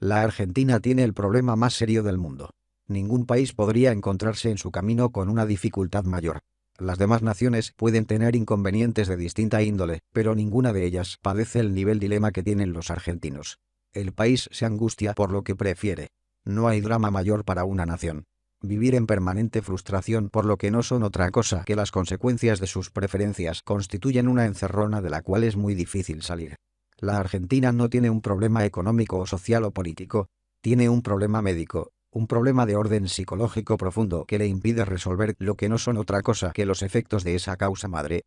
La Argentina tiene el problema más serio del mundo. Ningún país podría encontrarse en su camino con una dificultad mayor. Las demás naciones pueden tener inconvenientes de distinta índole, pero ninguna de ellas padece el nivel dilema que tienen los argentinos. El país se angustia por lo que prefiere. No hay drama mayor para una nación. Vivir en permanente frustración por lo que no son otra cosa que las consecuencias de sus preferencias constituyen una encerrona de la cual es muy difícil salir. La Argentina no tiene un problema económico o social o político, tiene un problema médico, un problema de orden psicológico profundo que le impide resolver lo que no son otra cosa que los efectos de esa causa madre.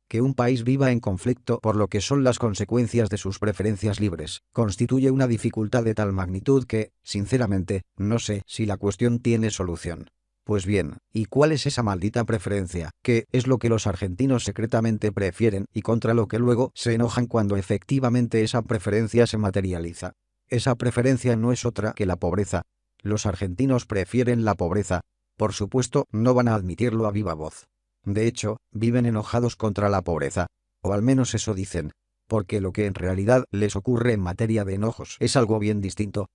Que un país viva en conflicto por lo que son las consecuencias de sus preferencias libres, constituye una dificultad de tal magnitud que, sinceramente, no sé si la cuestión tiene solución. Pues bien, ¿y cuál es esa maldita preferencia? ¿Qué es lo que los argentinos secretamente prefieren y contra lo que luego se enojan cuando efectivamente esa preferencia se materializa? Esa preferencia no es otra que la pobreza. Los argentinos prefieren la pobreza. Por supuesto, no van a admitirlo a viva voz. De hecho, viven enojados contra la pobreza. O al menos eso dicen. Porque lo que en realidad les ocurre en materia de enojos es algo bien distinto.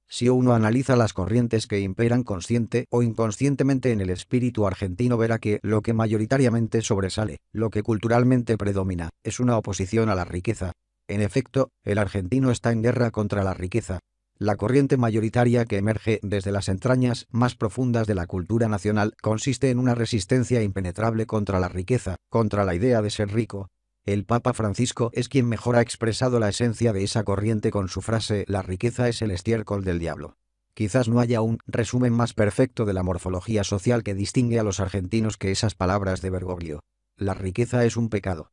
Si uno analiza las corrientes que imperan consciente o inconscientemente en el espíritu argentino verá que lo que mayoritariamente sobresale, lo que culturalmente predomina, es una oposición a la riqueza. En efecto, el argentino está en guerra contra la riqueza. La corriente mayoritaria que emerge desde las entrañas más profundas de la cultura nacional consiste en una resistencia impenetrable contra la riqueza, contra la idea de ser rico. El Papa Francisco es quien mejor ha expresado la esencia de esa corriente con su frase «La riqueza es el estiércol del diablo». Quizás no haya un resumen más perfecto de la morfología social que distingue a los argentinos que esas palabras de Bergoglio. La riqueza es un pecado.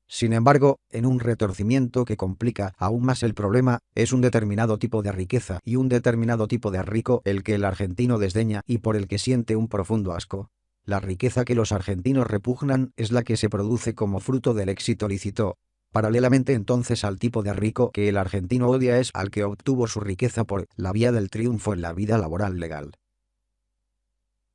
Sin embargo, en un retorcimiento que complica aún más el problema, es un determinado tipo de riqueza y un determinado tipo de rico el que el argentino desdeña y por el que siente un profundo asco. La riqueza que los argentinos repugnan es la que se produce como fruto del éxito lícito. Paralelamente entonces al tipo de rico que el argentino odia es al que obtuvo su riqueza por la vía del triunfo en la vida laboral legal.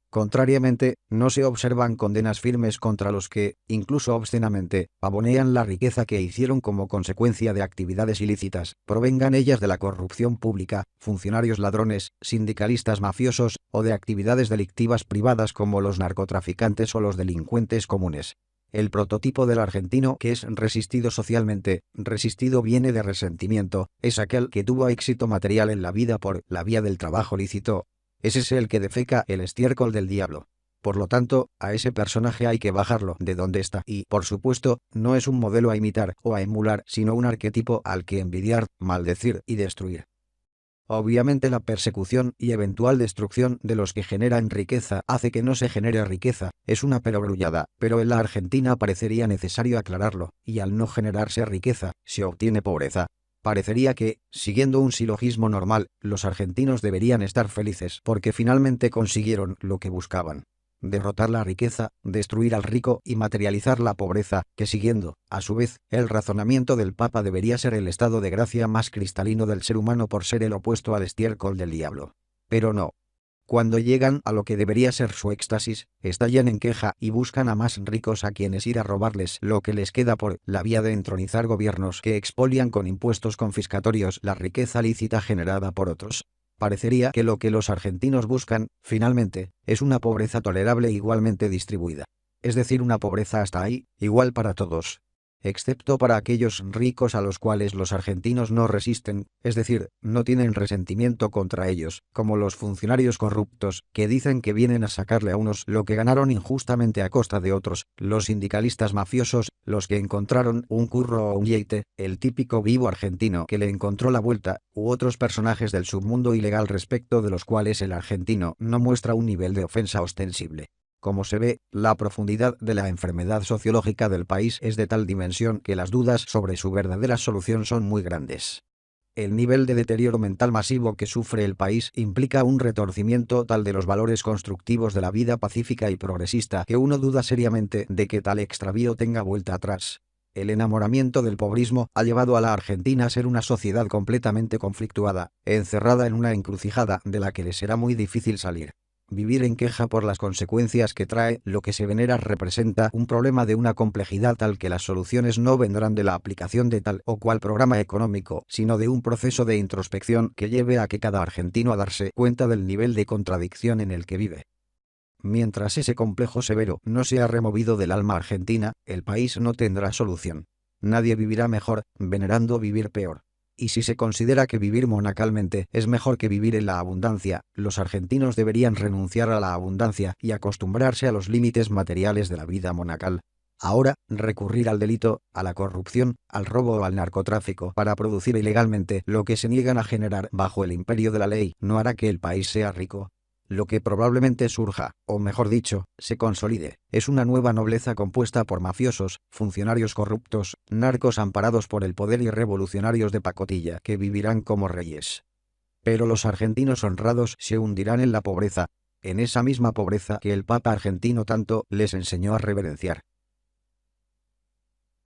Contrariamente, no se observan condenas firmes contra los que, incluso obscenamente, pavonean la riqueza que hicieron como consecuencia de actividades ilícitas, provengan ellas de la corrupción pública, funcionarios ladrones, sindicalistas mafiosos, o de actividades delictivas privadas como los narcotraficantes o los delincuentes comunes. El prototipo del argentino que es resistido socialmente, resistido viene de resentimiento, es aquel que tuvo éxito material en la vida por la vía del trabajo lícito. Ese es el que defeca el estiércol del diablo. Por lo tanto, a ese personaje hay que bajarlo de donde está y, por supuesto, no es un modelo a imitar o a emular, sino un arquetipo al que envidiar, maldecir y destruir. Obviamente la persecución y eventual destrucción de los que generan riqueza hace que no se genere riqueza, es una perogrullada, pero en la Argentina parecería necesario aclararlo, y al no generarse riqueza, se obtiene pobreza. Parecería que, siguiendo un silogismo normal, los argentinos deberían estar felices porque finalmente consiguieron lo que buscaban. Derrotar la riqueza, destruir al rico y materializar la pobreza, que siguiendo, a su vez, el razonamiento del Papa debería ser el estado de gracia más cristalino del ser humano por ser el opuesto al estiércol del diablo. Pero no. Cuando llegan a lo que debería ser su éxtasis, estallan en queja y buscan a más ricos a quienes ir a robarles lo que les queda por la vía de entronizar gobiernos que expolian con impuestos confiscatorios la riqueza lícita generada por otros. Parecería que lo que los argentinos buscan, finalmente, es una pobreza tolerable e igualmente distribuida. Es decir, una pobreza hasta ahí, igual para todos. Excepto para aquellos ricos a los cuales los argentinos no resisten, es decir, no tienen resentimiento contra ellos, como los funcionarios corruptos, que dicen que vienen a sacarle a unos lo que ganaron injustamente a costa de otros, los sindicalistas mafiosos, los que encontraron un curro o un yeite, el típico vivo argentino que le encontró la vuelta, u otros personajes del submundo ilegal respecto de los cuales el argentino no muestra un nivel de ofensa ostensible. Como se ve, la profundidad de la enfermedad sociológica del país es de tal dimensión que las dudas sobre su verdadera solución son muy grandes. El nivel de deterioro mental masivo que sufre el país implica un retorcimiento tal de los valores constructivos de la vida pacífica y progresista que uno duda seriamente de que tal extravío tenga vuelta atrás. El enamoramiento del pobrismo ha llevado a la Argentina a ser una sociedad completamente conflictuada, encerrada en una encrucijada de la que le será muy difícil salir. Vivir en queja por las consecuencias que trae lo que se venera representa un problema de una complejidad tal que las soluciones no vendrán de la aplicación de tal o cual programa económico, sino de un proceso de introspección que lleve a que cada argentino a darse cuenta del nivel de contradicción en el que vive. Mientras ese complejo severo no sea removido del alma argentina, el país no tendrá solución. Nadie vivirá mejor, venerando vivir peor. Y si se considera que vivir monacalmente es mejor que vivir en la abundancia, los argentinos deberían renunciar a la abundancia y acostumbrarse a los límites materiales de la vida monacal. Ahora, recurrir al delito, a la corrupción, al robo o al narcotráfico para producir ilegalmente lo que se niegan a generar bajo el imperio de la ley no hará que el país sea rico. Lo que probablemente surja, o mejor dicho, se consolide, es una nueva nobleza compuesta por mafiosos, funcionarios corruptos, narcos amparados por el poder y revolucionarios de pacotilla que vivirán como reyes. Pero los argentinos honrados se hundirán en la pobreza, en esa misma pobreza que el Papa argentino tanto les enseñó a reverenciar.